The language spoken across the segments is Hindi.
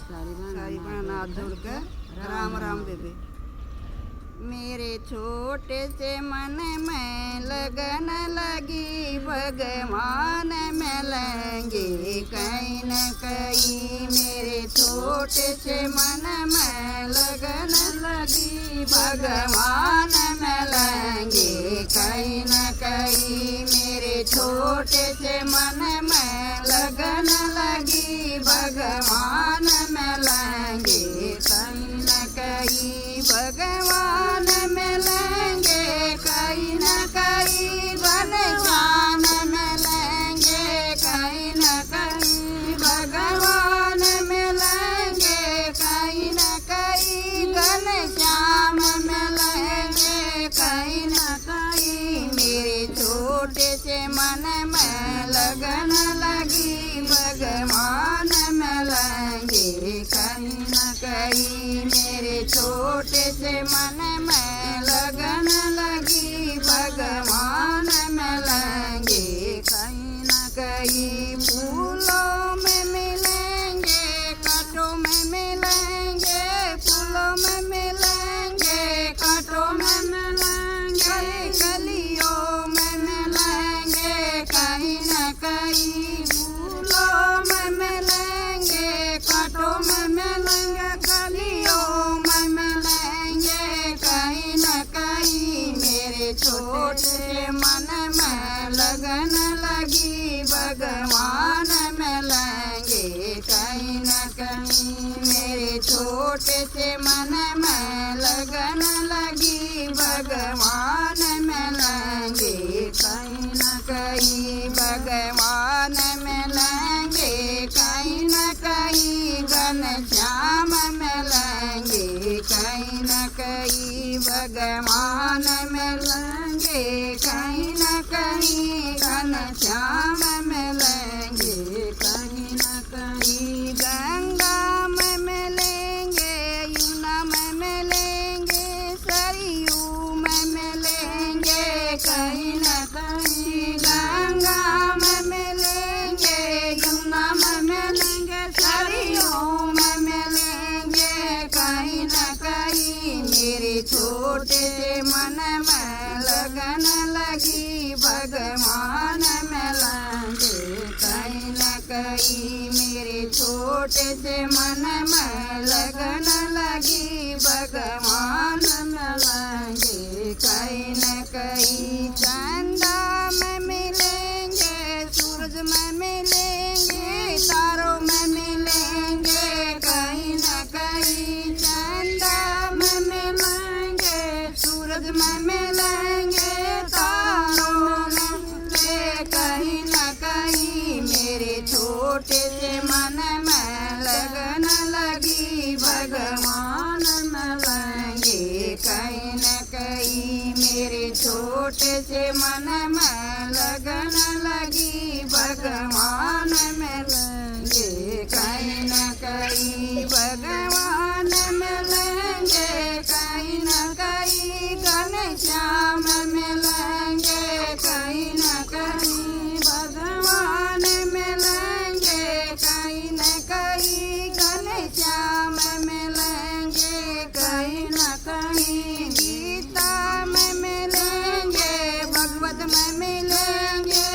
सारी बहन हाथ जोड़ के राम राम बेबे। मेरे छोटे से मन में लगन लगी, भगवान मिलेंगे कहीं न कहीं। मेरे छोटे से मन में लगन लगी, भगवान मिलेंगे कहीं न कहीं। मेरे छोटे से मन में लगन लगी, भगवान मिलेंगे कहीं न कहीं। भगवान मिलेंगे कहीं न कहीं, घनश्याम मिलेंगे कहीं न कहीं। भगवान मिलेंगे कहीं न कहीं, घनश्याम मिलेंगे कहीं न कहीं। मेरे छोटे से मन में लगन लगी, भगवान मिलेंगे कहीं न कहीं। मेरे छोटे से मन में लगन लगी, भगवान मिलेंगे कहीं न कहीं। फूलों में मिलेंगे, कांटों में मिलेंगे, फूलों में मिलेंगे, कांटों में मिलेंगे, कलियों में मिलेंगे कहीं न कहीं। फूलों में मिलेंगे, कांटों में मिलेंगे, कलियों में मिलेंगे कहीं न कहीं। मेरे छोटे मन में लगन लगी, भगवान मिलेंगे कहीं न कहीं। मेरे छोटे से मन में लगन लगी, भगवान मिलेंगे कहीं न कहीं। भगवान मिलेंगे कहीं न कहीं, घनश्याम मिलेंगे कहीं न कहीं। भगवान मिलेंगे कहीं न कहीं, घनश्याम मिलेंगे कहीं न कहीं। गंगा में मिलेंगे, यमुना में मिलेंगे, सरयू में मिलेंगे कहीं न कहीं। गंगा में मिलेंगे, यमुना में मिलेंगे, सरयू में मिलेंगे कहीं न कहीं। मेरे छोटे से मन में लगन लगी, भगवान मिलेंगे कहीं न कहीं। मेरे छोटे से मन में लगन लगी, भगवान मिलेंगे कहीं न कहीं। चंदा में मिलेंगे, सूरज में मिलेंगे, तारों में मिलेंगे कहीं न कहीं। चंदा में मिलेंगे, सूरज में मिलेंगे, तारों में मिलेंगे कहीं न कहीं। मेरे छोटे से मन में लगन लगी, भगवान मिलेंगे कहीं न कहीं। मेरे छोटे से मन में लगन लगी, भगवान मिलेंगे कहीं न कहीं। भगवान मिलेंगे कहीं न कहीं, घनश्याम मिलेंगे कहीं न कहीं। भगवान मिलेंगे कहीं न कहीं, घनश्याम मिलेंगे कहीं न कहीं। गीता में मिलेंगे, भगवत में मिलेंगे,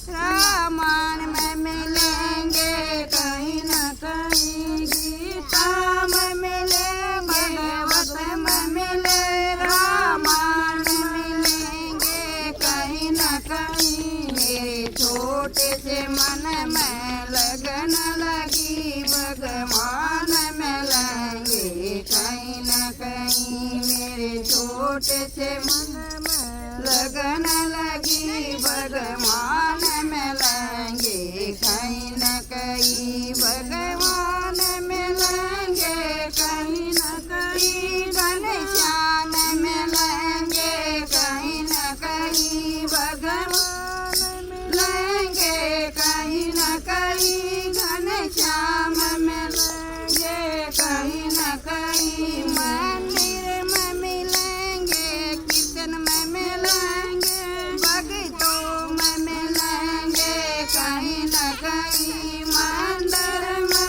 रामायण में मिलेंगे कहीं न कहीं। गीता में मिले, भगवत में मिले, रामायण में मिलेंगे कहीं न कहीं। मेरे छोटे से मन में लगन लगी, भगवान मिलेंगे कहीं न कहीं। मेरे छोटे से मन में लगन लगी, भगवान मिलेंगे कहीं न कहीं। भगवान मिलेंगे कहीं न कहीं, घनश्याम मिलेंगे कहीं न कहीं। भगवान मिलेंगे कहीं न कहीं, घनश्याम मिलेंगे कहीं न कहीं। मंदिर में मिलेंगे, कीर्तन में मिलेंगे, भक्तों में मिलेंगे कहीं न कहीं। मंदिर में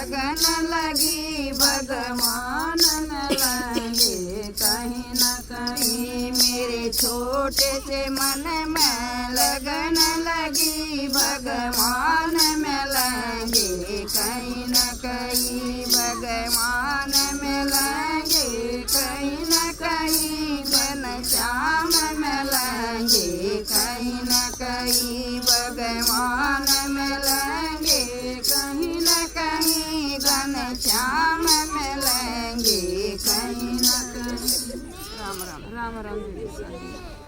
लगन लगी भगवान मिलेंगे कहीं न कहीं। मेरे छोटे से मन में लगन लगी भगवान मिलेंगे कहीं न कहीं। भगवान मिलेंगे कहीं न कहीं। घनश्याम मिलेंगे कहीं न कहीं। भगवान मिलेंगे कहीं न कहीं। घनश्याम मिलेंगे कहीं न कहीं। राम राम राम राम।